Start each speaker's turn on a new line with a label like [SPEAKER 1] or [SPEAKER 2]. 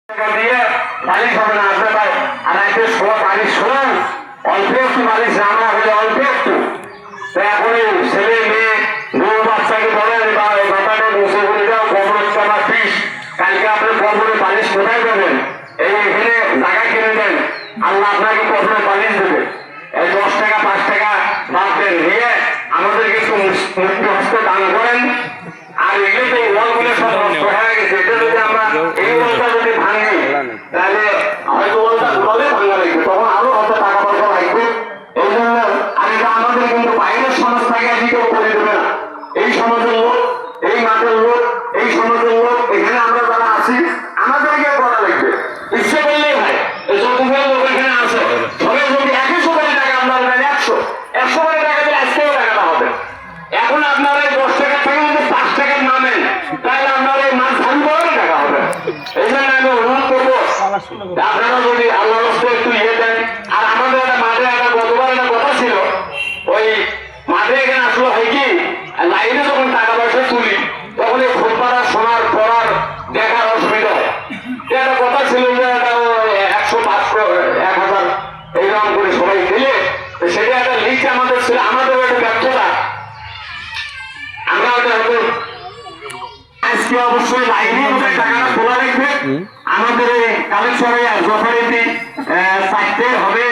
[SPEAKER 1] দিয়ে বালিশ হবে না আসবে ভাই। আর একটা বালিশ শোনান অল্প একটু বালিশ রান্না হলে অল্প একটু। তো এখন ছেলে মেয়ে বউ বাচ্চাকে বলেন বা মাথাটা বসে বলে যাও কবর আমার পিস, কালকে আপনার কবরে বালিশ কোথায় দেবেন? এই এখানে জায়গা কিনে দেন, আল্লাহ আপনাকে কবরে বালিশ দেবে। এই 10 টাকা 5 টাকা বাদ দেন, নিয়ে আমাদেরকে একটু মুক্তি হস্ত দান করেন। আর এগুলো তো ওয়ালগুলো সব নষ্ট হয়ে গেছে, এটা যদি আমরা এই ওয়ালটা যদি ভাঙি তাহলে হয়তো ওয়ালটা গুলোতে ভাঙা লাগবে, তখন আরো হয়তো টাকা পয়সা লাগবে। এই জন্য আর এটা আমাদের কিন্তু বাইরের সমাজ থেকে কেউ করে দেবে না। এই সমাজের লোক, এই মাঠের লোক, এই সমাজের লোক, এখানে আমরা যারা আছি আমাদেরকে করা লাগবে, ইচ্ছে করলেই হয়। এই যতগুলো লোক এখানে আছে সবাই যদি 100 কোটি টাকা আমরা 100 কোটি টাকা দিয়ে আজকেও টাকাটা হবে। এখন আপনারা 10 টাকা থেকে যদি 5 টাকা নামেন তাহলে আপনার এই মাছ ধান করে টাকা হবে। এই জন্য আমি অনুরোধ করবো আপনারা যদি আল্লাহ একটু ইয়ে দেন। আর আমাদের একটা মাঠে একটা গতবার একটা কথা ছিল, ওই মাঠে এখানে আসলে হয় কি লাইনে যখন টাকা পয়সা তুলি তখন এই ফুটপাড়া শোনার পড়ার দেখার অসুবিধা হয়। একটা কথা ছিল যে 100 500 1000 এইরকম করে সবাই দিলে সেটা একটা লিস্ট আমাদের ছিল, আমাদের একটা ব্যর্থতা। আমরা আজকে অবশ্যই লাইনে টাকাটা খোলা রাখবে। আমাদের এই কালেকশনে যথারীতি 4টে হবে।